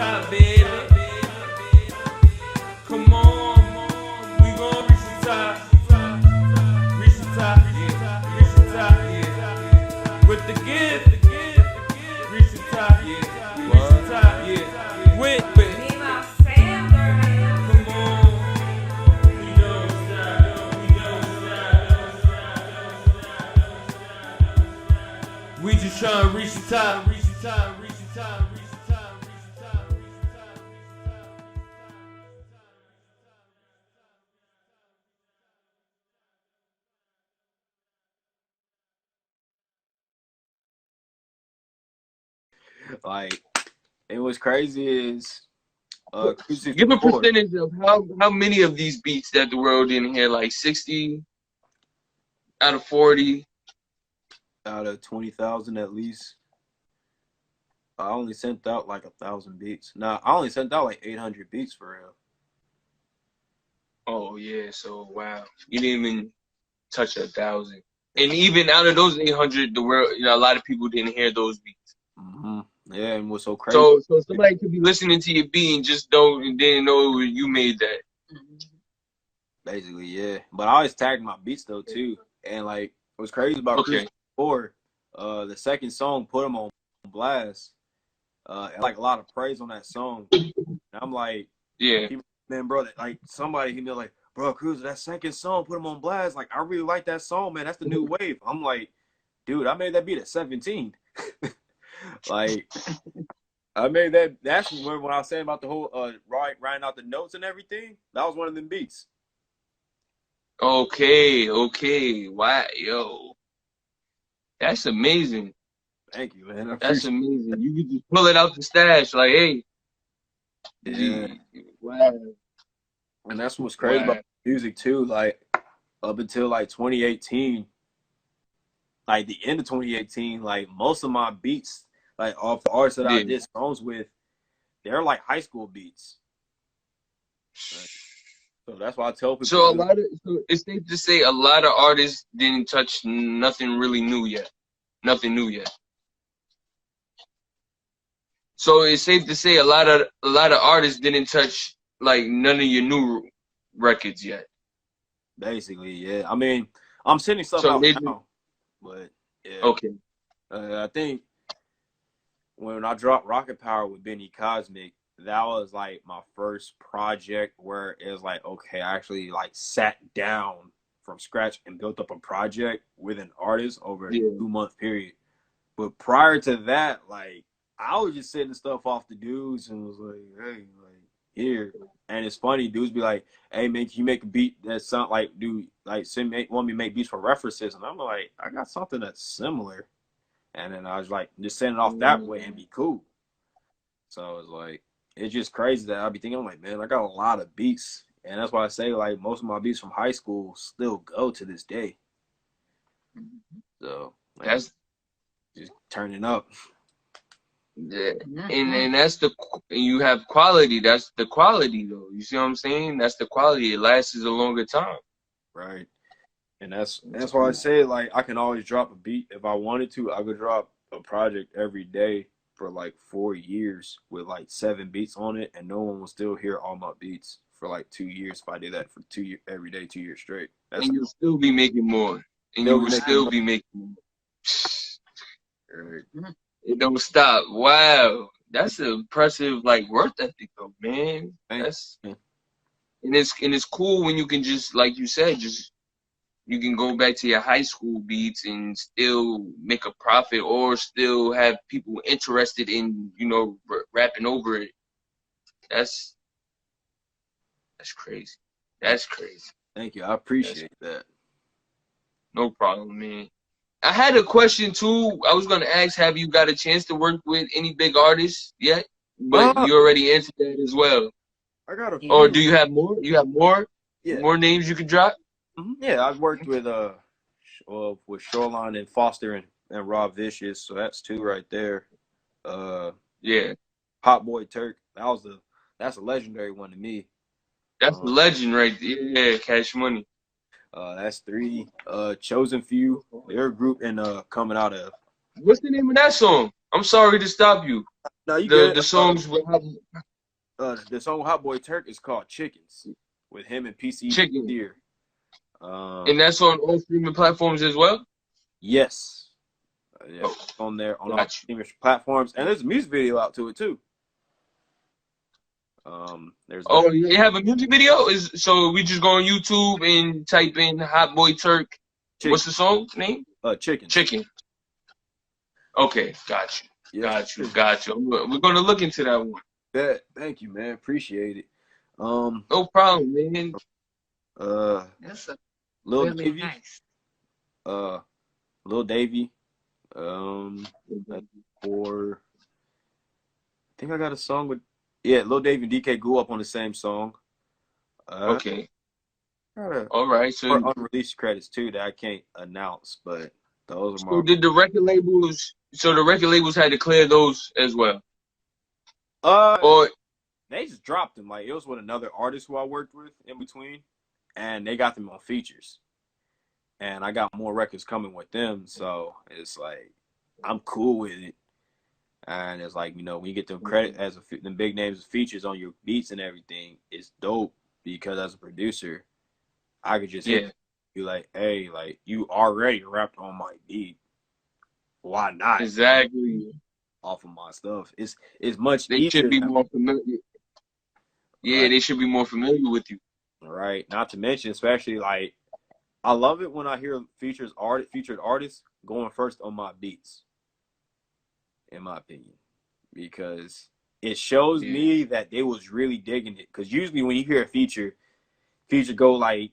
top, baby. Come on, we gon' reach the top. Reach the top, yeah. Reach the top, yeah. With the gift, reach the top, yeah. Reach the top, yeah. With it. Come on, we don't stop, we don't stop. We just tryna reach the top, reach the top, reach the top, reach the top, reach the top, reach the top, reach the top. Like, it was crazy is Cruzer Give a 4 percentage of how many of these beats that the world didn't hear, like 60 out of 40. out of 20,000 at least. I only sent out like 1,000 beats. Nah, I only sent out like 800 beats for real. Oh yeah, so wow, you didn't even touch 1,000. And even out of those 800, the world, a lot of people didn't hear those beats. Mm-hmm. Yeah, and what's so crazy? So somebody could be listening to your beat and just didn't know you made that. Basically, yeah. But I always tagged my beats though too. And like, what's crazy about Cruzer 4, the second song put him on blast. And like a lot of praise on that song. And I'm like, yeah, man, bro, like somebody hit me like, bro, Cruzer, that second song put him on blast. Like, I really like that song, man. That's the new wave. I'm like, dude, I made that beat at 17. Like, I made that. That's when I was saying about the whole writing out the notes and everything. That was one of them beats. Okay. Wow, yo, that's amazing. Thank you, man. That's amazing. You could just pull it out the stash, like, hey. Yeah. Wow. And that's what's crazy about music too. Like, up until like 2018, like the end of 2018, like most of my beats, like off the artists that I did songs with, they're like high school beats. Right. So that's why I tell people. So it's safe to say a lot of artists didn't touch nothing really new yet. Nothing new yet. So it's safe to say a lot of artists didn't touch like none of your new records yet. Basically, yeah. I mean, I'm sending stuff out now, but yeah. Okay. I think when I dropped Rocket Power with Benny Cosmic, that was like my first project where it was like, okay, I actually like sat down from scratch and built up a project with an artist over a 2-month period. But prior to that, like, I was just sending stuff off to dudes and was like, hey, like, here. And it's funny, dudes be like, hey, man, can you make a beat that sound like, dude, like, want me to make beats for references? And I'm like, I got something that's similar. And then I was like, just send it off that way and be cool. So it's like, it's just crazy that I be thinking, I'm like, man, I got a lot of beats. And that's why I say, like, most of my beats from high school still go to this day. So like, that's just turning up. Yeah, and that's you have quality. That's the quality, though. You see what I'm saying? That's the quality. It lasts a longer time. Right. And that's why I say, like, I can always drop a beat if I wanted to. I could drop a project every day for like 4 years with like 7 beats on it, and no one will still hear all my beats for like 2 years if I did that for 2 years every day, 2 years straight. And you'll still be making more. And you will still be making more. Right. It don't stop. Wow, that's an impressive like work ethic, though, man. That's and it's cool when you can just, like you said, just you can go back to your high school beats and still make a profit, or still have people interested in rapping over it. That's crazy. That's crazy. Thank you. I appreciate that. No problem, man. I had a question too. I was gonna ask, have you got a chance to work with any big artists yet? But you already answered that as well. I got a few. Or do you have more? You have more? Yeah. More names you could drop? Mm-hmm. Yeah, I've worked with Shoreline and Foster and Rob Vicious, so that's 2 right there. Yeah. Hot Boy Turk. That's a legendary one to me. That's a legend right there. Yeah, Cash Money. That's 3. Chosen Few. They're a group coming out of. What's the name of that song? I'm sorry to stop you. No, you good. The songs with The song with Hot Boy Turk is called Chickens with him and PC Chicken, here. and that's on all streaming platforms as well. Yes. Yeah, Oh, on there on all got you. streaming platforms, and there's a music video out to it too. There's Oh, you have a music video? So we just go on YouTube and type in Hot Boy Turk. Chicken. What's the song name? Chicken. Chicken. Okay, got you. Yes. Got you. We're gonna look into that one. Yeah, thank you, man. Appreciate it. No problem, man. That's a Lil really Davy. nice. Lil Davy. Or I think I got a song with Lil Davy and DK grew up on the same song. Okay. All right. So unreleased credits too that I can't announce, but those are my. So did the record labels? So the record labels had to clear those as well. Or they just dropped them. Like it was with another artist who I worked with in between, and they got them on features. And I got more records coming with them, so it's like I'm cool with it. And it's like, you know, when you get them credit as them big names of features on your beats and everything, it's dope because as a producer, I could just be like, hey, like you already rapped on my beat. Why not? Exactly. Off of my stuff. It's much they easier. Should be more familiar. Yeah, they should be more familiar with you. Right. Not to mention, especially like I love it when I hear featured artists going first on my beats, in my opinion, because it shows me that they was really digging it. Because usually when you hear a feature go like,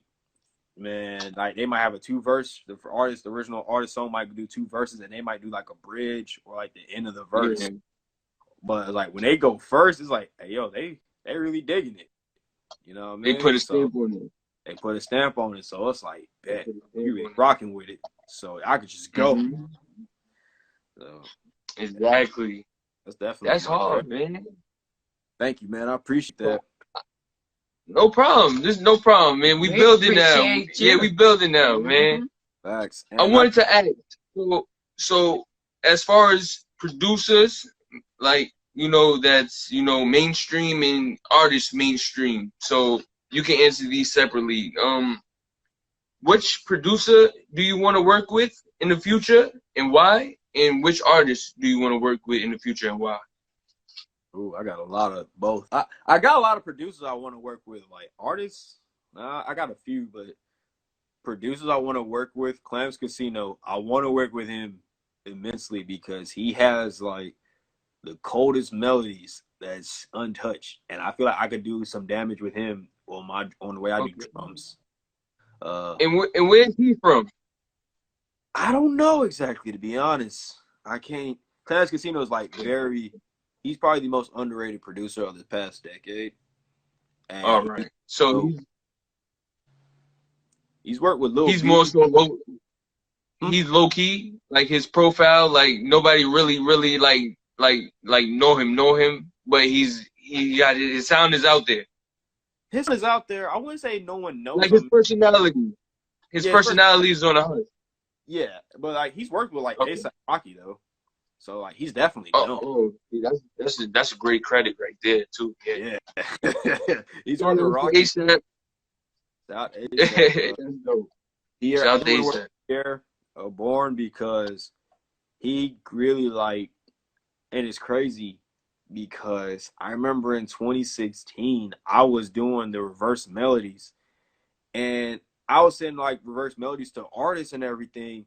man, like they might have a 2-verse. The original artist song might do 2 verses, and they might do like a bridge or like the end of the verse. Yeah. But like when they go first, it's like, hey, yo, they really digging it. You know what I mean? They put a stamp on it. They put a stamp on it, so it's like, bet you really rocking with it. So I could just go. Mm-hmm. So exactly. That's hard, man. Thank you, man. I appreciate that. No problem. There's no problem, man. We building now. Yeah, we building now, man. Facts. I wanted to ask. So as far as producers, like, you know, that's, you know, mainstream and artists mainstream. So you can answer these separately. Which producer do you want to work with in the future and why? And which artist do you want to work with in the future and why? Ooh, I got a lot of both. I got a lot of producers I want to work with. Like artists, I got a few, but producers I want to work with, Clams Casino, I want to work with him immensely because he has like the coldest melodies that's untouched, and I feel like I could do some damage with him on the way I do drums. And where is he from? I don't know exactly, to be honest. I can't. Clams Casino is like he's probably the most underrated producer of the past decade. And all right. So he's worked with Lil. He's more so low. He's low key. Like his profile, like nobody really know him. But he got his sound is out there. His is out there. I wouldn't say no one knows like him. His personality. His personality is on the hunt. Yeah, but like he's worked with like A$AP Rocky though, so like he's definitely known. That's a great credit right there too. Yeah. He's worked with Rocky. A$AP. Shout A$AP. Here, Born, because he really like, and it's crazy because I remember in 2016 I was doing the reverse melodies, and I was sending like reverse melodies to artists and everything,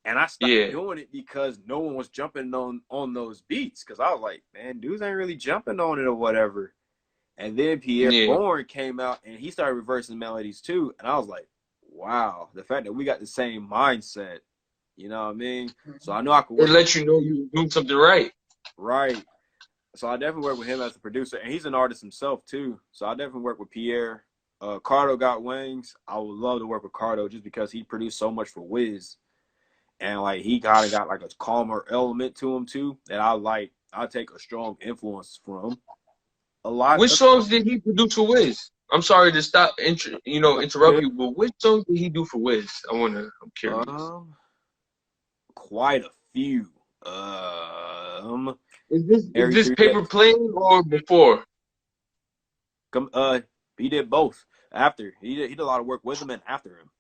and I stopped doing it because no one was jumping on those beats because I was like, man, dudes ain't really jumping on it or whatever. And then Pierre Bourne came out and he started reversing melodies too, and I was like, wow, the fact that we got the same mindset, you know what I mean? So I know I could work. It lets you know you're doing something right. Right. So I definitely work with him as a producer, and he's an artist himself too. So I definitely work with Pierre. Cardo got wings. I would love to work with Cardo just because he produced so much for Wiz, and like he kind of got like a calmer element to him too that I like. I take a strong influence from. A lot. Which songs did he produce for Wiz? I'm sorry to stop, interrupt you, but which songs did he do for Wiz? I'm curious. Quite a few. Is Every this 3 Paper days. Plane or before? He did both. After he did a lot of work with him and after him.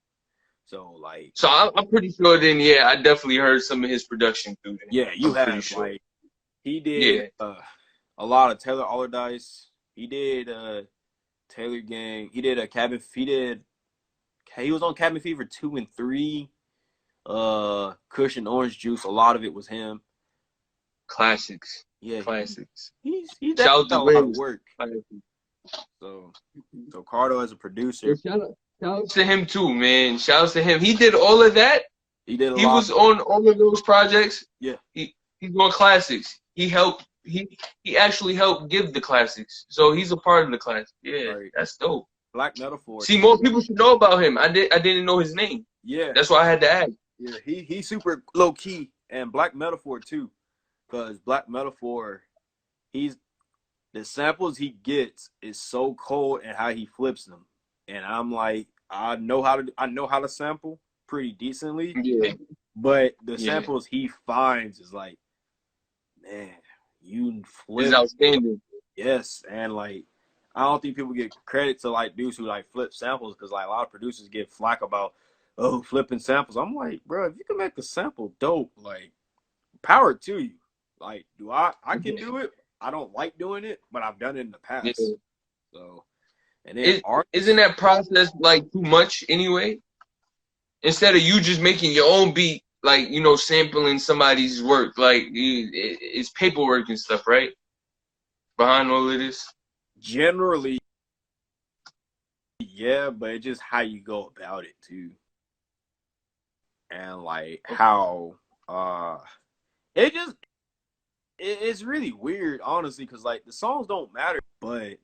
So like, So I'm pretty sure then, yeah, I definitely heard some of his production through then. yeah, you I'm pretty have sure. like he did Yeah. a lot of Taylor Allardyce. He did Taylor Gang. He did he was on Cabin Fever 2 and 3. Cushion Orange Juice. A lot of it was him. Classics. Yeah, Classics. he Shout definitely out to got a lot of Wiz. work. Classics. So Cardo as a producer, Shout out to him too, man. Shout out to him. He did all of that. he did a He lot. was on all of those projects. Yeah, He's on classics. He helped. He actually helped give the classics. So he's a part of the classics. Yeah, right. that's dope. Black Metaphor. See, more people should know about him. I didn't know his name. Yeah, That's why I had to ask. yeah. He's super low key, and Black Metaphor too, because Black Metaphor, the samples he gets is so cold and how he flips them, and I'm like, I know how to sample pretty decently, Yeah. but the samples he finds is like, man, you flip. It's outstanding. Yes, and like I don't think people get credit to like dudes who like flip samples because like a lot of producers get flack about flipping samples. I'm like, bro, if you can make the sample dope, like power to you. Like, I can do it. I don't like doing it, but I've done it in the past. Yeah. So, and then isn't that process like too much anyway? Instead of you just making your own beat, like, you know, sampling somebody's work, like it's paperwork and stuff, right? Behind all of this. Generally, yeah, but it's just how you go about it too, and like how it's really weird, honestly, because like the songs don't matter, but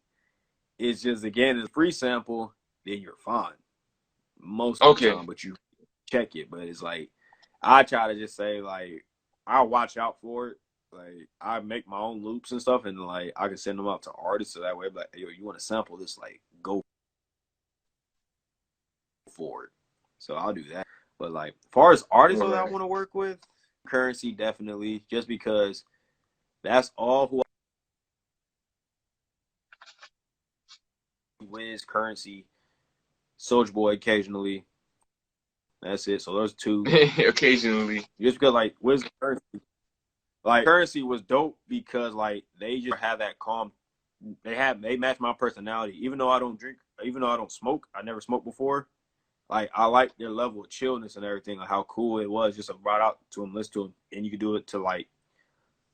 it's just again it's free sample, then you're fine most of the time, but you check it. But it's like I try to just say like I watch out for it. Like I make my own loops and stuff, and like I can send them out to artists so that way, like, yo, you want to sample this? Like, go for it. So I'll do that. But like, as far as artists that I want to work with, Currency definitely, just because that's all who Wiz, Currency, Soulja Boy occasionally. That's it. So those two. Occasionally. Just because like Wiz, Currency. Like Currency was dope because like they just have that calm. They match my personality. Even though I don't drink, even though I don't smoke, I never smoked before. Like I like their level of chillness and everything, like how cool it was just to ride out to them, listen to them, and you could do it to like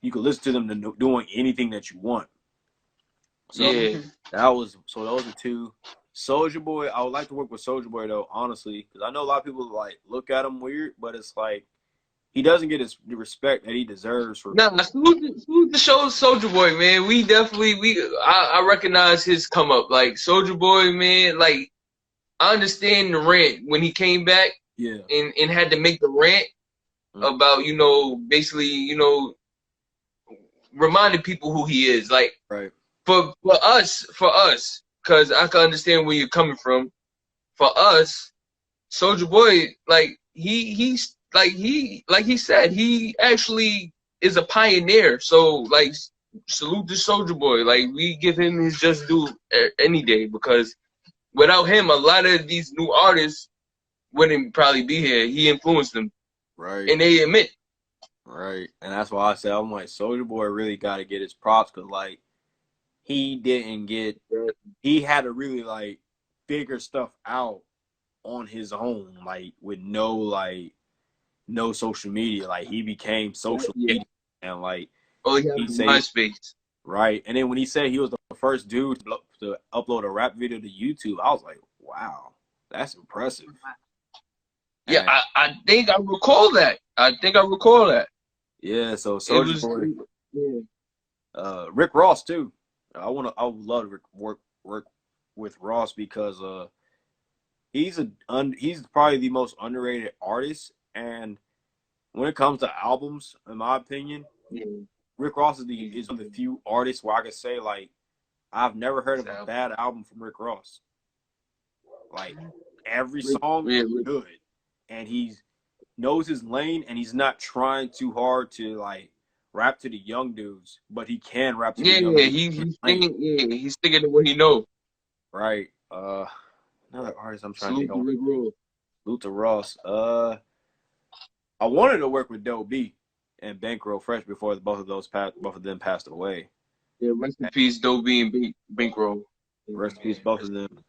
you could listen to them doing anything that you want. So those are two. Soulja Boy, I would like to work with Soulja Boy though, honestly, because I know a lot of people like look at him weird, but it's like he doesn't get the respect that he deserves for. Nah, salute the show, Soulja Boy, man. We definitely I recognize his come up. Like Soulja Boy, man. Like I understand the rant when he came back, and had to make the rant about basically reminding people who he is. Like for us, because I can understand where you're coming from. For us, Soulja Boy, like he's like he said, he actually is a pioneer. So like, salute to Soulja Boy. Like we give him his just due any day, because without him, a lot of these new artists wouldn't probably be here. He influenced them, and they admit. And that's why I said I'm like Soulja Boy really got to get his props, because like he had to really like figure stuff out on his own, like with no social media. Like he became social media, and like he said MySpace. And then when he said he was the first dude to upload a rap video to YouTube, I was like, wow, that's impressive. Yeah, I think I recall that. Yeah, so Soulja Boy, Rick Ross too. I would love to work with Ross because he's probably the most underrated artist, and when it comes to albums, in my opinion, Rick Ross is one of the few artists where I could say like I've never heard of a bad album from Rick Ross. Like every song is good, and he knows his lane, and he's not trying too hard to like, rap to the young dudes, but he can rap to the Yeah, young dudes. he's sticking to what he know. Right. Another artist I'm trying to Salute think to of. Rick Ross. Salute to Ross. I wanted to work with Doe B and Bankroll Fresh before both of them passed away. Yeah, rest in peace, Dobie and Bankroll. Rest in peace, both of them.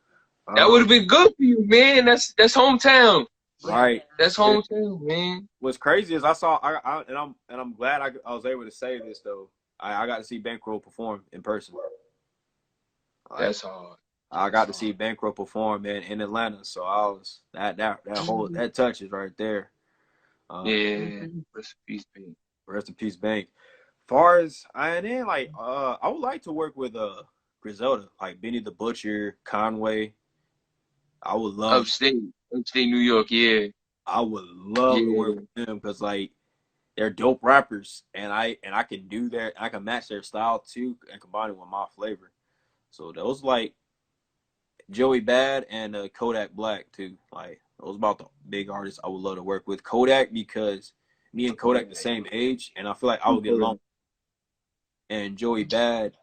That would have been good for you, man. That's hometown. Right. That's hometown, man. What's crazy is I'm glad I was able to say this though. I got to see Bankroll perform in person. That's hard. I got to see Bankroll perform in Atlanta, so I was that touches right there. Yeah, rest in peace, Bank. Rest in peace, Bank. Far as I would like to work with Griselda, like Benny the Butcher, Conway. I would love upstate New York. Yeah, I would love to work with them because like they're dope rappers, and I can do that. I can match their style too and combine it with my flavor. So those like Joey Bad and Kodak Black too. Like those about the big artists I would love to work with. Kodak because me and Kodak the same age, and I feel like I would get along. And Joey Bad,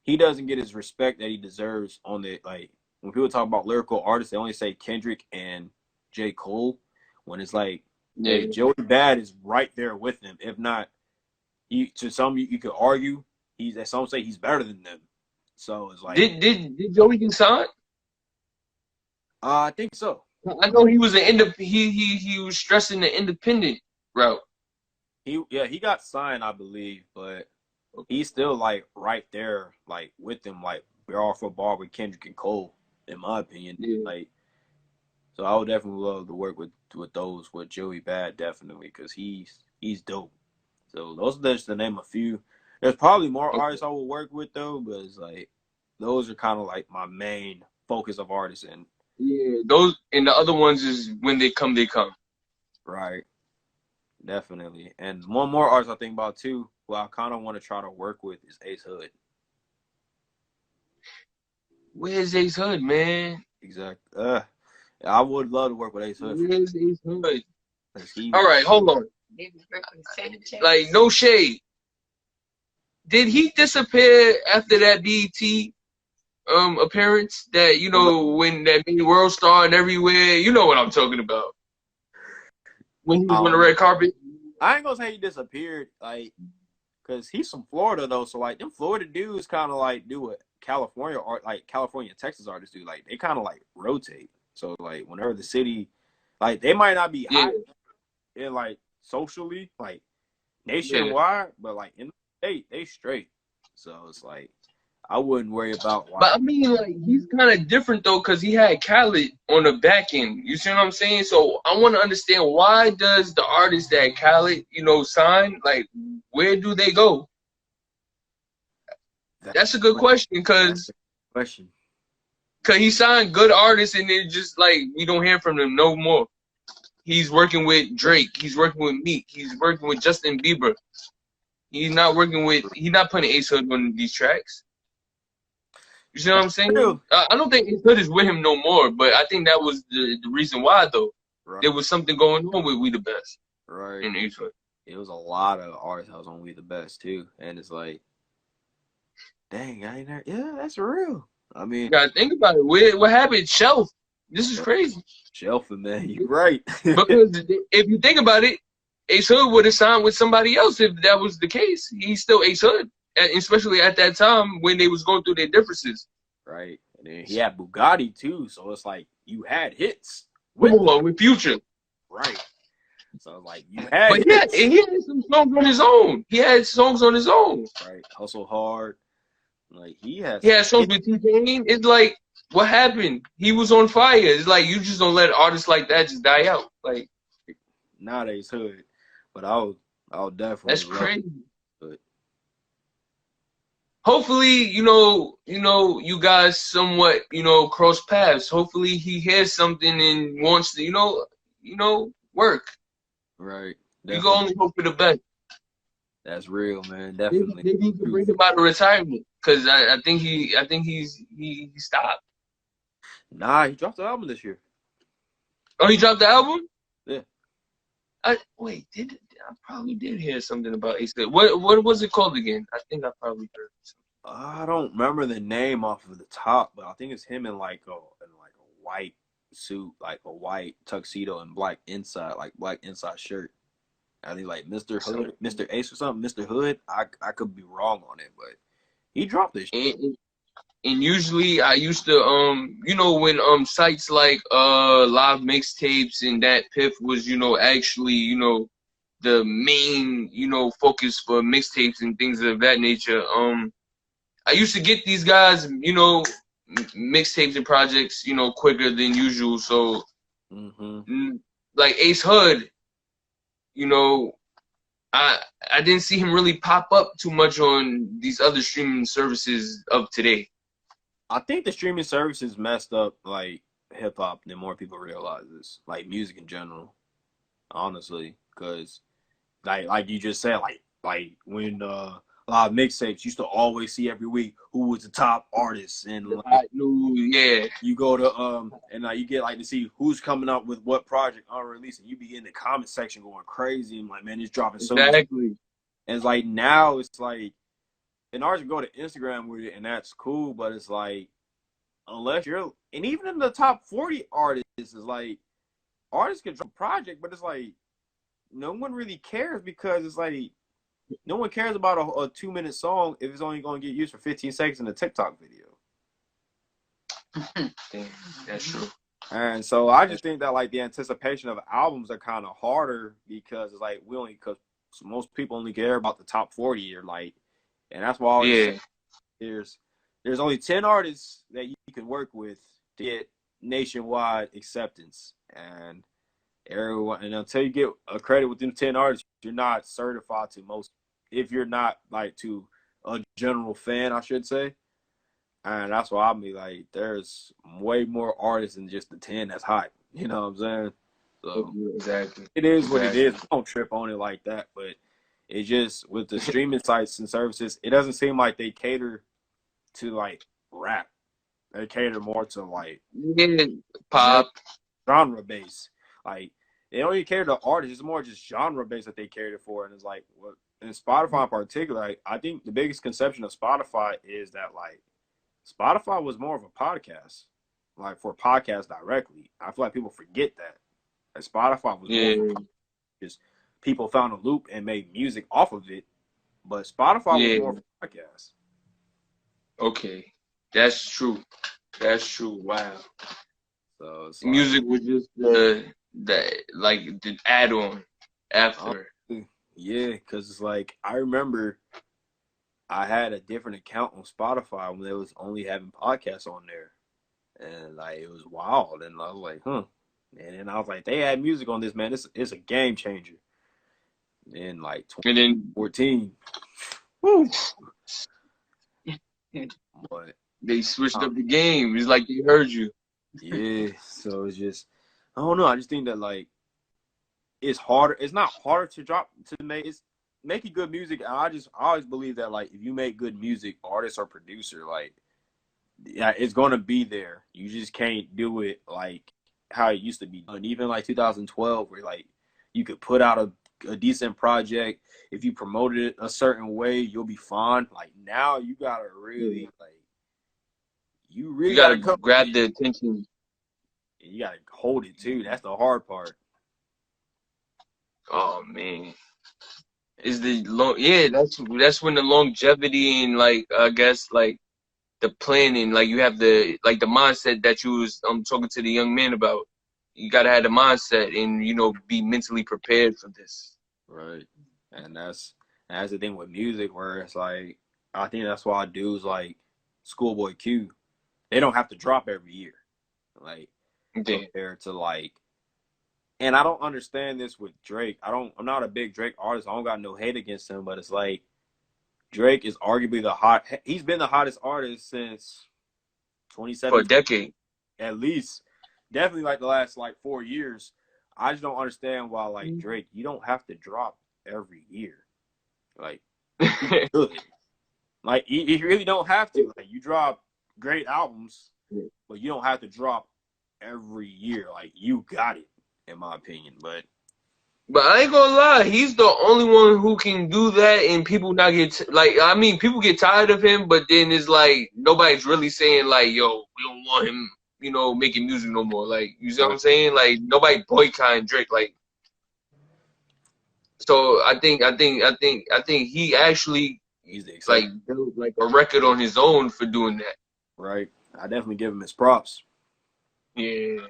he doesn't get his respect that he deserves on the like. When people talk about lyrical artists, they only say Kendrick and J. Cole. When it's like, hey, Joey Bad is right there with them. If not, to some you could argue some say he's better than them. So it's like, did Joey get signed? I think so. I know he was he was stressing the independent route. He got signed, I believe, but he's still like right there, like with them, like bar for bar with Kendrick and Cole. In my opinion, like, so I would definitely love to work with Joey Bad, definitely, because he's dope. So those are just to name a few. There's probably more artists I would work with though, but it's like those are kind of like my main focus of artists, and those and the other ones is when they come. Right, definitely. And one more artist I think about too, who I kind of want to try to work with is Ace Hood. Where's Ace Hood, man? Exactly. I would love to work with Ace Hood. Where's Ace Hood? All right, hold on. Like, no shade. Did he disappear after that BET appearance? That, you know, when that made World Star and everywhere? You know what I'm talking about. When he was on the red carpet? I ain't gonna say he disappeared, like, because he's from Florida, though. So, like, them Florida dudes kind of, like, do what California and Texas artists do. Like, they kind of, like, rotate. So, like, whenever the city, like, they might not be hot in, like, socially, like, nationwide, but, like, in the state, they straight. So, it's like, I wouldn't worry about why. But, I mean, like, he's kind of different, though, because he had Khaled on the back end. You see what I'm saying? So, I want to understand, why does the artist that Khaled, you know, sign, like, where do they go? That's a good question, because he signed good artists, and then just, like, we don't hear from them no more. He's working with Drake. He's working with Meek. He's working with Justin Bieber. He's not putting Ace Hood on these tracks. You see what I'm saying? I don't think Ace Hood is with him no more, but I think that was the reason why, though. Right. There was something going on with We The Best. Right. In Ace Hood. It was a lot of artists that was on We The Best, too. And it's like, dang, I ain't there. Yeah, that's real. I mean, you gotta think about it. What happened? Shelf. This is crazy. Shelfing, man. You're right. Because if you think about it, Ace Hood would have signed with somebody else if that was the case. He's still Ace Hood, especially at that time when they was going through their differences. Right. And then he had Bugatti, too. So it's like you had hits. With Future. Right. So, like, you had but hits. He had some songs on his own. Right. Hustle Hard. Like, he had songs with T-Pain. It's like, what happened? He was on fire. It's like, you just don't let artists like that just die out. Like, nowadays Hood. But I'll definitely. That's crazy. But hopefully, you guys somewhat, cross paths. Hopefully he hears something and wants to, work. Right. Definitely. You can only hope for the best. That's real, man. Definitely. Maybe you can bring him out of retirement, because I think he stopped. Nah, he dropped the album this year. Oh, he dropped the album? Yeah. Wait, I probably did hear something about Ace Hood. What was it called again? I think I probably heard something. I don't remember the name off of the top, but I think it's him in like a white suit, like a white tuxedo and black inside shirt. I think like Mr. Hood, Mr. Ace or something, Mr. Hood. I could be wrong on it, but he dropped this shit. And usually I used to when sites like Live Mixtapes and that Piff was actually the main focus for mixtapes and things of that nature. I used to get these guys mixtapes and projects quicker than usual. So like Ace Hood, I didn't see him really pop up too much on these other streaming services of today. I think the streaming services messed up like hip hop than more people realize this, like music in general, honestly, because like you just said, like when a lot of mixtapes used to always see every week who was the top artist, and like you go to and like you get like to see who's coming up with what project unreleased, and you be in the comment section going crazy and like, man, it's dropping so much. And it's like now it's like an artist can go to Instagram with it and that's cool, but it's like unless you're, and even in the top 40 artists, is like artists can drop a project, but it's like no one really cares because it's like no one cares about a 2-minute song if it's only going to get used for 15 seconds in a TikTok video. Damn, that's true. And so I just think that like the anticipation of albums are kind of harder because it's like because most people only care about the top 40 or like, and that's why I always say there's only 10 artists that you can work with to get nationwide acceptance, and everyone, and until you get a credit with them 10 artists, you're not certified to most, if you're not like to a general fan, I should say. And that's why I mean, like, there's way more artists than just the 10 that's hype. You know what I'm saying? So exactly. It is what it is. I don't trip on it like that, but it just, with the streaming sites and services, it doesn't seem like they cater to like rap. They cater more to like pop, genre based. Like they don't even cater to artists. It's more just genre based that they cater for. And it's like, what in Spotify in particular, like, I think the biggest conception of Spotify is that like Spotify was more of a podcast, like for podcasts directly. I feel like people forget that. Like Spotify was more just people found a loop and made music off of it, but Spotify was more of a podcast. Okay, that's true. That's true. Wow. So it's music was just the add-on after. Yeah, because it's like I remember I had a different account on Spotify when they was only having podcasts on there, and like it was wild, and I was like, huh. And then I was like, they had music on this, man. It's a game changer. In like 2014. Woo. But they switched up the game. It's like they heard you. Yeah, so it's just, I don't know. I just think that like it's harder. It's not harder to make making good music. I always believe that like if you make good music, artist or producer, like it's gonna be there. You just can't do it like how it used to be done. Even like 2012, where like you could put out a decent project. If you promoted it a certain way, you'll be fine. Like now you gotta really you gotta grab the attention. And you gotta hold it too. That's the hard part. Oh man. Is the that's when the longevity and like I guess like the planning, like you have the mindset that you was talking to the young man about. You gotta have the mindset and be mentally prepared for this. Right. And that's the thing with music, where it's like I think that's why dudes like Schoolboy Q, they don't have to drop every year. Like compared to like, and I don't understand this with Drake. I'm not a big Drake artist. I don't got no hate against him, but it's like Drake is arguably he's been the hottest artist since 2017. For a decade. At least. Definitely like the last like 4 years. I just don't understand why like Drake, you don't have to drop every year. Like like you really don't have to. Like you drop great albums, but you don't have to drop every year. Like you got it, in my opinion. But But I ain't gonna lie, he's the only one who can do that, and people not get people get tired of him, but then it's like nobody's really saying like, "Yo, we don't want him," making music no more. Like, you see what I'm saying? Like, nobody boycotting Drake. Like, so I think he actually like built like a record on his own for doing that. Right. I definitely give him his props. Yeah.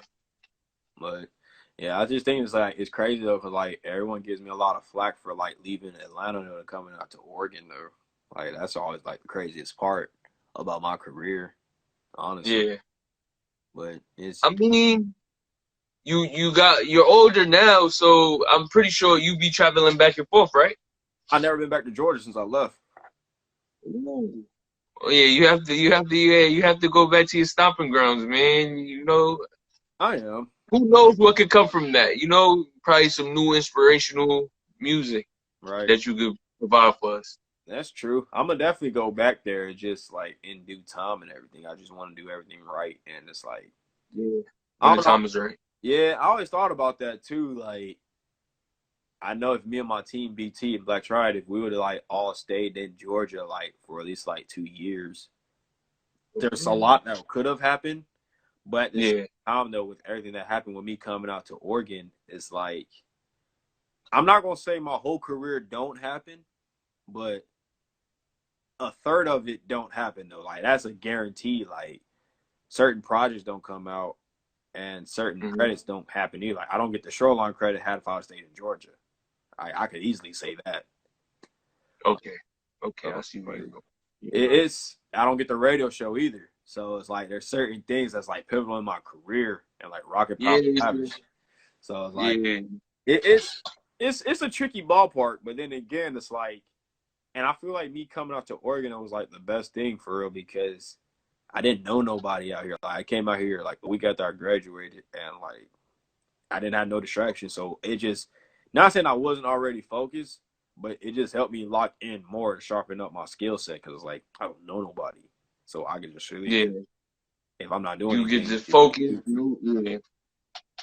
But yeah, I just think it's crazy though, because like everyone gives me a lot of flack for like leaving Atlanta though, and coming out to Oregon though. Like that's always like the craziest part about my career, honestly. Yeah. But it's. I mean, you're older now, so I'm pretty sure you be traveling back and forth, right? I've never been back to Georgia since I left. Ooh. Oh yeah, you have to go back to your stomping grounds, man. I am. Who knows what could come from that? Probably some new inspirational music that you could provide for us. That's true. I'm gonna definitely go back there, just like in due time and everything. I just want to do everything right, and it's like, yeah, when the time is right. Yeah, I always thought about that too. Like, I know if me and my team, BT and Black Triad, if we would have like all stayed in Georgia like for at least like 2 years, there's a lot that could have happened. But at the same time, though, with everything that happened with me coming out to Oregon, it's like, I'm not gonna say my whole career don't happen, but a third of it don't happen though. Like, that's a guarantee. Like, certain projects don't come out, and certain credits don't happen either. Like, I don't get the Shoreline credit had if I stayed in Georgia. I could easily say that. Okay, I see where you're going. It's I don't get the radio show either. So it's like there's certain things that's like pivotal in my career and like Rocket Power Savage. So it's like it's a tricky ballpark, but then again it's like, and I feel like me coming out to Oregon was like the best thing for real, because I didn't know nobody out here. Like, I came out here like a week after I graduated, and like I didn't have no distractions. So it just, not saying I wasn't already focused, but it just helped me lock in more to sharpen up my skill set, because like I don't know nobody, so I could just really, if I'm not doing, you get just focus, and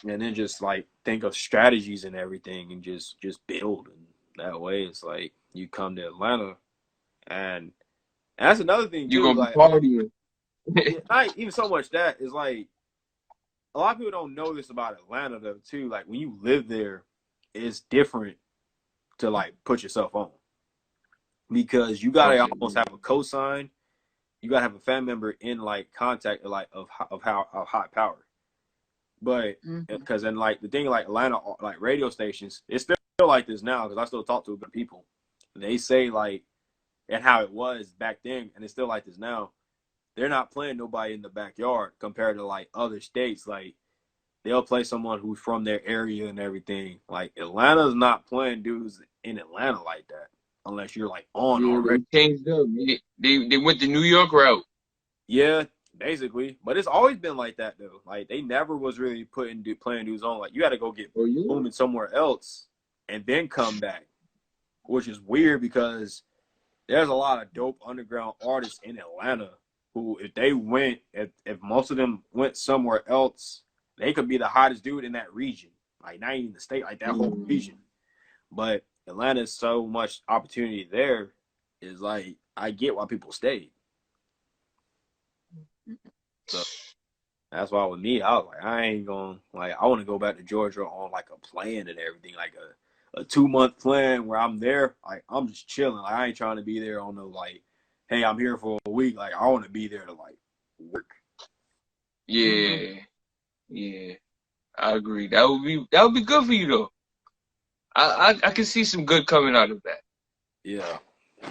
then just like think of strategies and everything, and just build. And that way, it's like you come to Atlanta, and that's another thing too. You're gonna like, be partying. Not even so much that, is like a lot of people don't know this about Atlanta though too. Like, when you live there, it's different to like put yourself on, because you gotta almost have a cosign. You gotta have a family member in like contact of high power. But because then like the thing like Atlanta like radio stations, it's still like this now, because I still talk to good people. They say like, and how it was back then, and it's still like this now. They're not playing nobody in the backyard compared to like other states. Like, they'll play someone who's from their area and everything. Like, Atlanta's not playing dudes in Atlanta like that unless you're like on already. They changed up. They went the New York route. Yeah, basically. But it's always been like that though. Like, they never was really playing dudes on. Like, you had to go get booming somewhere else and then come back, which is weird, because there's a lot of dope underground artists in Atlanta who, if they went, if most of them went somewhere else, they could be the hottest dude in that region. Like, not even the state, like that whole region. But Atlanta's so much opportunity there, is like, I get why people stay. So that's why with me, I was like, I ain't going, like, I want to go back to Georgia on like a plan and everything, like a 2-month plan where I'm there. Like, I'm just chilling. Like, I ain't trying to be there on no like, hey, I'm here for a week. Like, I want to be there to like work. Yeah, I agree. That would be good for you though. I can see some good coming out of that. Yeah,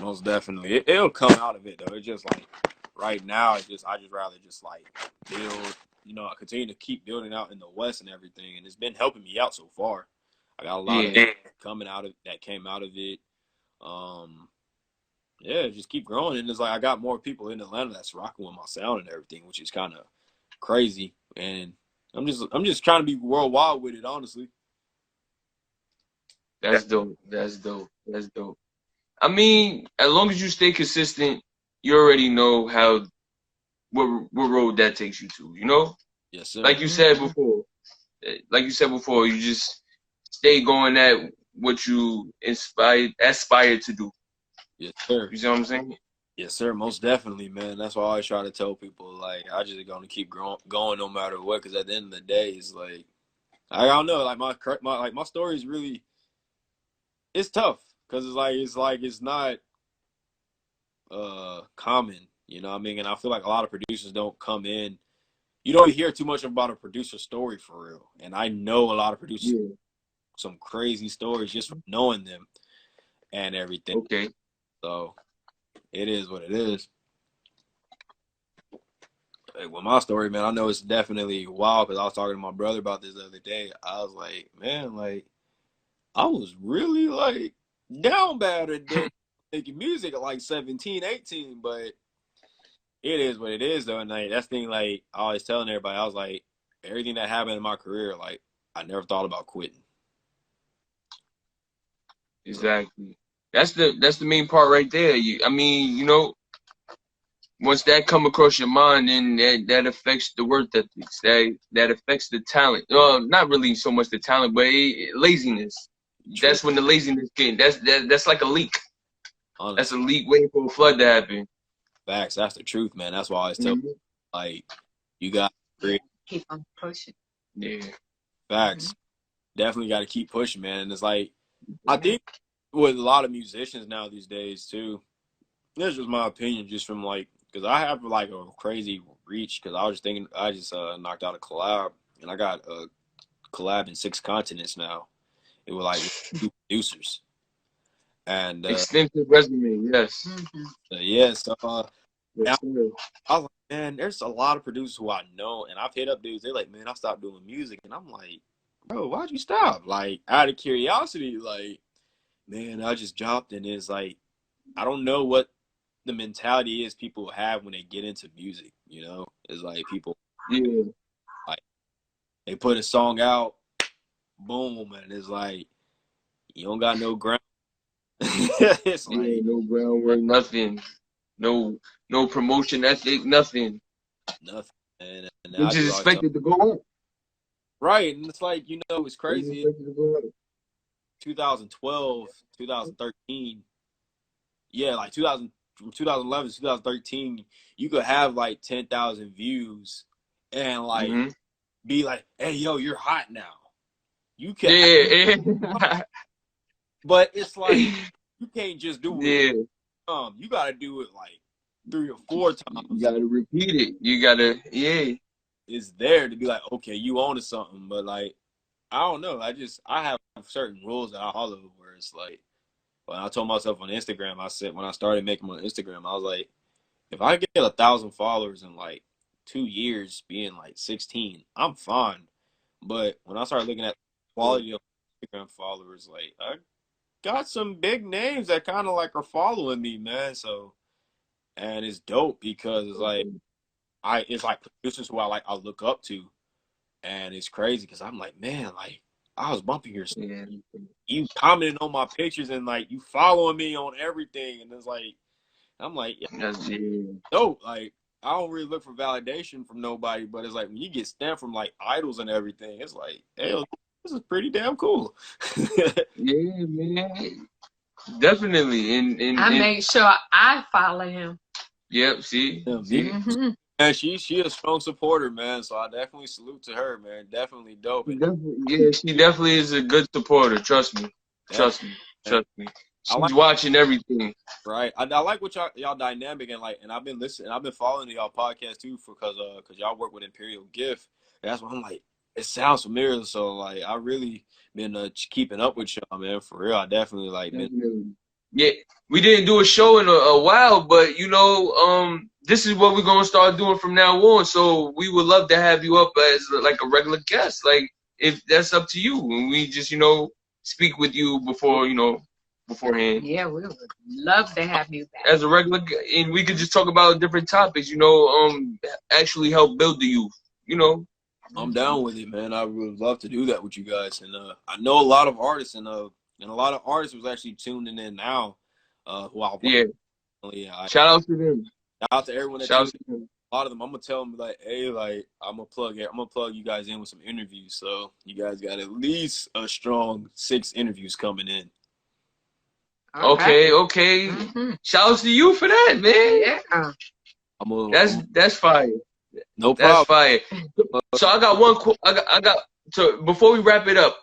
most definitely. It'll come out of it though. It's just like right now, I just rather just like build. I continue to keep building out in the West and everything, and it's been helping me out so far. I got a lot of coming out of that came out of it. Just keep growing, and it's like I got more people in Atlanta that's rocking with my sound and everything, which is kind of crazy. And I'm just trying to be worldwide with it, honestly. That's dope. I mean, as long as you stay consistent, you already know what road that takes you to. Yes, sir. Like you said before, you just stay going at what you aspire to do. Yes, sir. You see what I'm saying? Yes, sir. Most definitely, man. That's why I always try to tell people, like, I just gonna keep going no matter what. Because at the end of the day, it's like, I don't know, like my story is really, it's tough because it's not common, you know what I mean? And I feel like a lot of producers don't come in. You don't hear too much about a producer story for real. And I know a lot of producers, some crazy stories just from knowing them and everything. Okay. So it is what it is. Like, with my story, man, I know it's definitely wild because I was talking to my brother about this the other day. I was like, man, like, I was really, like, down bad at making music at, like, 17, 18, but it is what it is, though. And, like, that's the thing, like, I always telling everybody, I was like, everything that happened in my career, like, I never thought about quitting. Exactly. That's the main part right there. I mean, you know, once that come across your mind, then that affects the work ethics. That affects the talent. Not really so much the talent, but laziness. True. That's when the laziness came. That's like a leak. Honestly. That's a leak waiting for a flood to happen. Facts. That's the truth, man. That's why I always tell people, like, you got to keep on pushing. Yeah. Facts. Definitely got to keep pushing, man. And it's like, I think with a lot of musicians now these days too, this is just my opinion, just from like, because I have like a crazy reach, because I was just thinking, I just knocked out a collab, and I got a collab in 6 continents now. It was like 2 producers. And extensive resume, yes. Yeah, so yes, now, I was like, man, there's a lot of producers who I know, and I've hit up dudes, they're like, man, I stopped doing music. And I'm like, bro, why'd you stop? Like, out of curiosity, like, man, I just dropped, and it's like, I don't know what the mentality is people have when they get into music, you know? It's like people, like, they put a song out, boom, and it's like, you don't got no ground. It's like, no groundwork, nothing. No promotion ethic, nothing. Nothing, man. And You just expected to go up. Right, and it's like, you know, it's crazy. 2012, 2013, yeah, like 2011 to 2013, you could have like 10,000 views and like be like, hey, yo, you're hot now. You can, but it's like, you can't just do it. You got to do it like 3 or 4 times. You got to repeat it. You got to, It's there to be like, okay, you own to something, but like, I don't know. I have certain rules that I follow where it's like, when I told myself on Instagram, I said, when I started making my Instagram, I was like, if I get 1,000 followers in like 2 years being like 16, I'm fine. But when I started looking at the quality of Instagram followers, like, I got some big names that kind of like are following me, man. So, and it's dope because it's like, it's like producers who I look up to. And it's crazy because I'm like, man, like, I was bumping your stuff. You commenting on my pictures and like you following me on everything, and it's like, I'm like, yeah, dope. Like, I don't really look for validation from nobody, but it's like when you get stamped from like idols and everything, it's like, hey, this is pretty damn cool. Yeah, man, definitely. And I make sure I follow him. Yep. See. And she a strong supporter, man. So I definitely salute to her, man. Definitely dope. She definitely is a good supporter. Trust me. Trust me. She's watching everything. Right. I like what y'all dynamic, and like, and I've been listening. I've been following y'all podcast too because y'all work with Imperial Gift. That's why I'm like, it sounds familiar. So like, I really been keeping up with y'all, man. For real, I definitely like been. Yeah, we didn't do a show in a while, but you know, this is what we're gonna start doing from now on. So we would love to have you up as like a regular guest, like if that's up to you, and we just speak with you beforehand. Yeah, we would love to have you back as a regular, and we could just talk about different topics. Actually help build the youth. I'm down with it, man. I would love to do that with you guys, and I know a lot of artists and a lot of artists was actually tuning in now. Shout out to them. Shout out to everyone that Shout tuned in. a lot of them, I'm gonna tell them like, hey, like I'm gonna plug you guys in with some interviews. So you guys got at least a strong 6 interviews coming in. Okay. Mm-hmm. Shout out to you for that, man. Yeah. That's fire. No That's problem. fire. So I got one. I got. So before we wrap it up,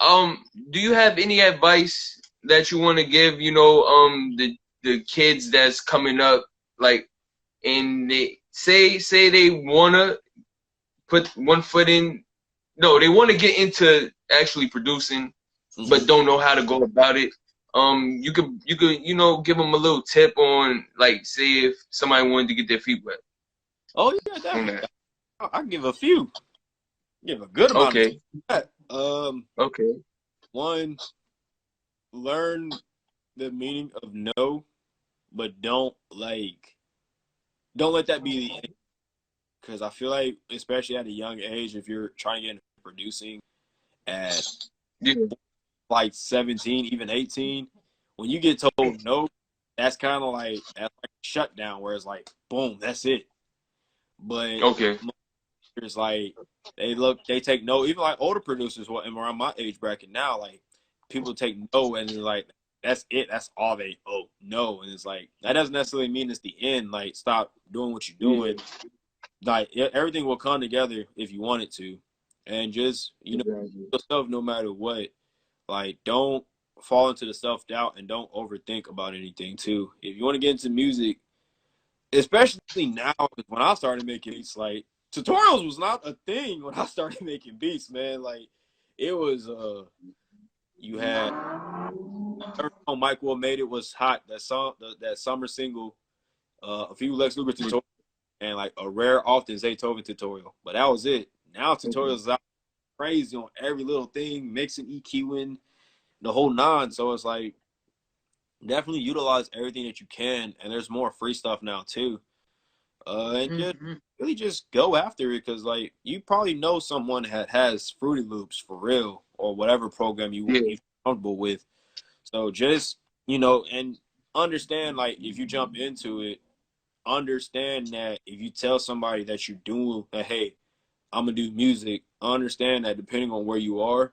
do you have any advice that you want to give? The kids that's coming up, like, and they say they wanna put one foot in. No, they want to get into actually producing, but don't know how to go about it. You could give them a little tip on, like, say if somebody wanted to get their feet wet. Oh yeah, definitely. I can give a few. Give a good amount of that. Okay. One, learn the meaning of no, but don't let that be the end. Because I feel like, especially at a young age, if you're trying to get into producing at like 17, even 18, when you get told no, that's kind of like a shutdown, where it's like, boom, that's it. But it's like they take no, even like older producers, around my age bracket now, like people take no and they're like, that's it, that's all they no, and it's like that doesn't necessarily mean it's the end. Like, stop doing what you're doing. Like, everything will come together if you want it to, and just yourself no matter what. Like, don't fall into the self-doubt and don't overthink about anything too. If you want to get into music, especially now, when I started making beats, like, tutorials was not a thing when I started making beats, man. Like, it was you had Mike Will Made It was hot, that song, that summer single, a few Lex Luger tutorials, and like a rare often Zaytoven tutorial, but that was it. Now tutorials is out crazy on every little thing, mixing, EQing, the whole nine. So it's like, definitely utilize everything that you can, and there's more free stuff now too. And just really just go after it, because like, you probably know someone that has Fruity Loops for real, or whatever program you're comfortable with. So just, and understand, like, if you jump into it, understand that if you tell somebody that you're doing that, hey, I'm gonna do music, understand that depending on where you are,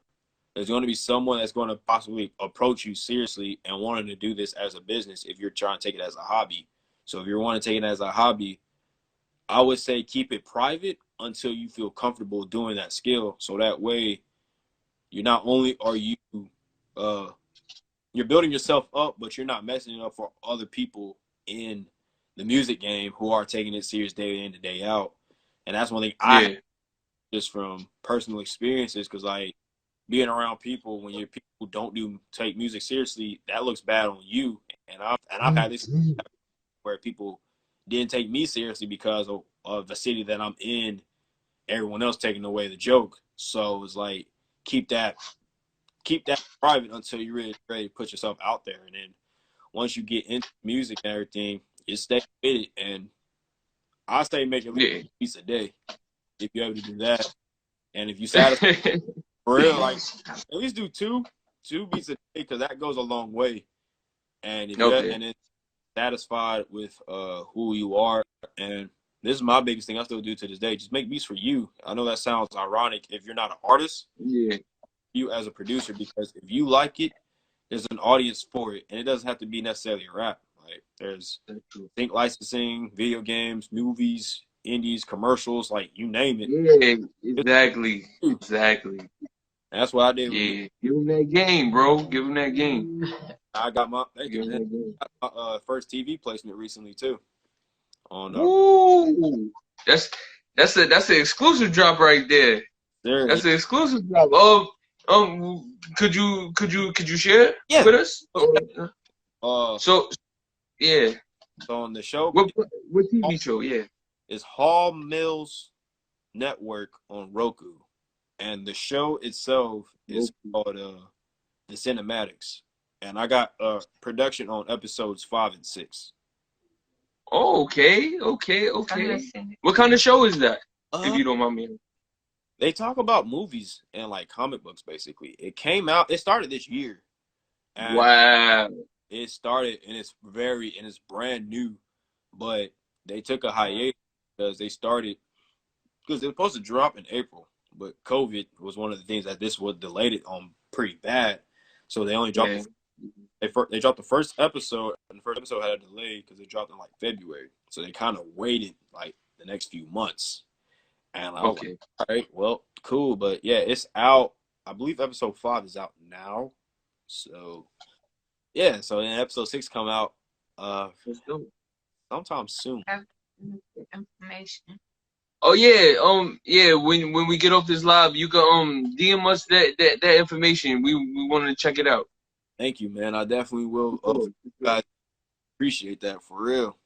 there's going to be someone that's going to possibly approach you seriously and wanting to do this as a business if you're trying to take it as a hobby. So if you want to take it as a hobby, I would say keep it private until you feel comfortable doing that skill. So that way, you're not only are you you're building yourself up, but you're not messing it up for other people in the music game who are taking it serious day in and day out. And that's one thing I just from personal experiences, because like, being around people when people who don't take music seriously, that looks bad on you. And I've had this where people didn't take me seriously because of the city that I'm in. Everyone else taking away the joke. So it's like, keep that private until you're really ready to put yourself out there. And then once you get into music and everything, you stay with it. And I say make at least a piece a day if you're able to do that. And if you satisfy for real, like, at least do two beats a day, because that goes a long way. And if you're and it's satisfied with who you are, and this is my biggest thing I still do to this day, just make beats for you. I know that sounds ironic if you're not an artist, you as a producer, because if you like it, there's an audience for it, and it doesn't have to be necessarily a rap. Like, there's think licensing, video games, movies, indies, commercials, like, you name it. Yeah, exactly. That's what I did. Yeah, give him that game, bro. Give him that game. I got my first TV placement recently too. Ooh, that's an exclusive drop right there. That's an exclusive drop. Could you share it with us? So on the show, what TV show? Yeah, it's Hall Mills Network on Roku, and the show itself is called The Cinematics, and I got production on episodes 5 and 6. Oh, okay. What kind of show is that, if you don't mind me? They talk about movies and like comic books, basically. It started this year. And wow. It started, and it's brand new, but they took a hiatus because they started because they were supposed to drop in April, but COVID was one of the things that this was delayed it on pretty bad. So they only dropped they dropped the first episode, and the first episode had a delay because they dropped in like February. So they kind of waited like the next few months. And I was like, all right, well, cool, but yeah, it's out. I believe episode 5 is out now. So yeah, so then episode 6 come out sometime soon. Information. Oh yeah, when we get off this live, you can DM us that information. We want to check it out. Thank you, man. I definitely will. I appreciate that for real.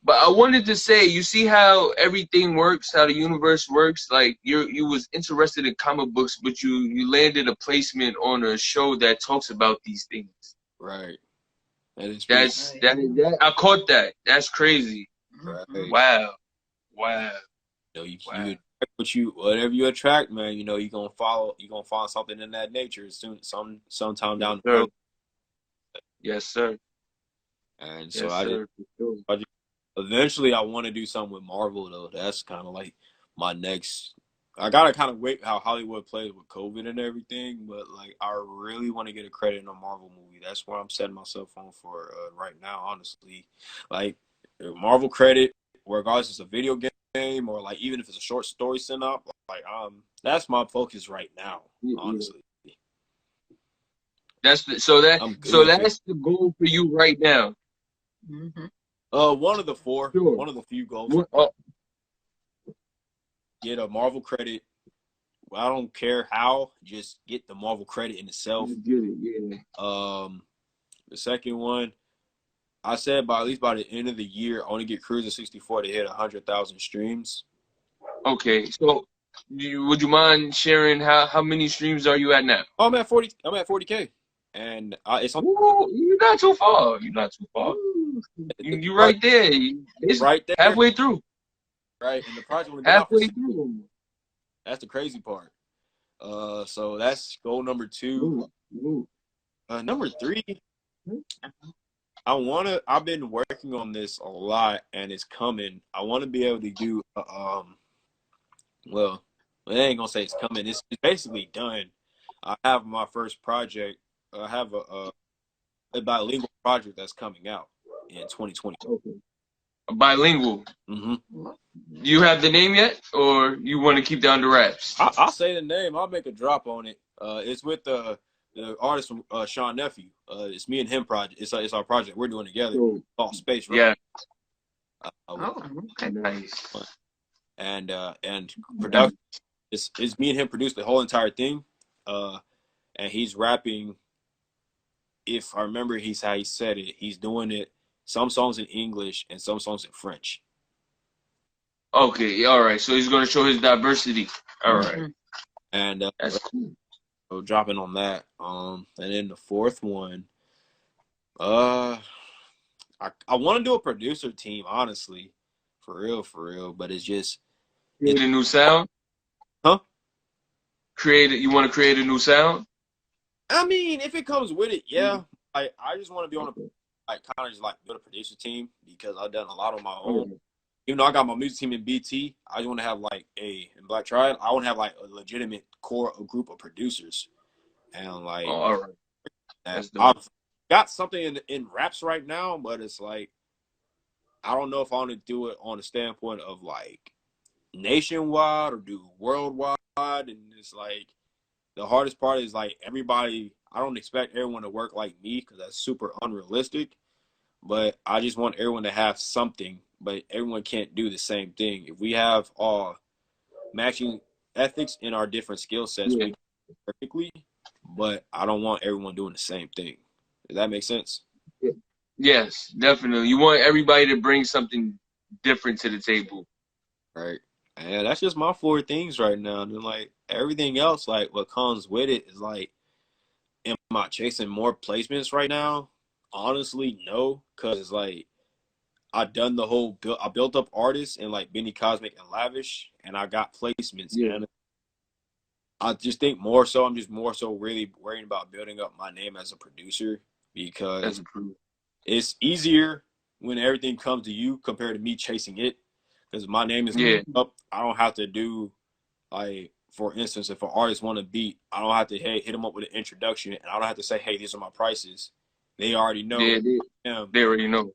But I wanted to say, you see how everything works, how the universe works. Like you was interested in comic books, but you landed a placement on a show that talks about these things. Right. That I caught that. That's crazy. Right. Wow. You whatever you attract, man. You know, you're gonna find something in that nature sometime down the road. Yes, sir. And so eventually I want to do something with Marvel though. That's kind of like my next. I gotta kind of wait how Hollywood plays with COVID and everything, but like I really want to get a credit in a Marvel movie. That's what I'm setting myself on for right now, honestly. Like Marvel credit, regardless if it's a video game or like even if it's a short story sent up, like that's my focus right now, honestly. That's the goal for you right now. One of the one of the few goals. Get a Marvel credit. I don't care how, just get the Marvel credit in itself. The second one, I said at least by the end of the year, I want to get Cruzer 64 to hit 100,000 streams. Okay, so would you mind sharing how many streams are you at now? Oh, I'm at 40K, and it's on. You're not too far. You're right there. It's right there, halfway through. Right, and the project will halfway through. That's the crazy part. So that's goal number 2. Number 3, I've been working on this a lot, and it's coming. I want to be able to do well, I ain't gonna say it's coming. It's basically done. I have my first project. I have a bilingual project that's coming out in 2020. Okay. A bilingual. Mm-hmm. Do you have the name yet, or you want to keep that under wraps? I'll say the name. I'll make a drop on it. It's with the artist from Sean Nephew. It's me and him project. It's our project we're doing together. Called Space Rock. Yeah. Okay. Nice. And production. It's me and him produced the whole entire thing. And he's rapping. If I remember, how he said it. He's doing it. Some songs in English and some songs in French. Okay, all right. So he's going to show his diversity. All right. And that's cool. So dropping on that. And then the fourth one, I want to do a producer team, honestly, for real. But it's just create a new sound. Huh? You want to create a new sound? I mean, if it comes with it, yeah. I just want to be on a kind of just like build a producer team because I've done a lot on my own. Even though I got my music team in BT, I just want to have like in Black Triad, I want to have like a legitimate a group of producers. And like, all right. I've got something in raps right now, but it's like, I don't know if I want to do it on the standpoint of like nationwide or do worldwide. And it's like, the hardest part is like everybody, I don't expect everyone to work like me because that's super unrealistic. But I just want everyone to have something, but everyone can't do the same thing. If we have all matching ethics in our different skill sets, we can do perfectly, but I don't want everyone doing the same thing. Does that make sense? Yes, definitely. You want everybody to bring something different to the table. Right. And that's just my 4 things right now. And like everything else, like what comes with it is like, am I chasing more placements right now? Honestly, no, because like I done the whole I built up artists and like Benny Cosmic and Lavish, and I got placements. Yeah. And I just think I'm just more so really worrying about building up my name as a producer because it's easier when everything comes to you compared to me chasing it. Because my name is up. I don't have to do, like, for instance, if an artist want a beat, I don't have to hit them up with an introduction, and I don't have to say, hey, these are my prices. They already know. Yeah, they already know.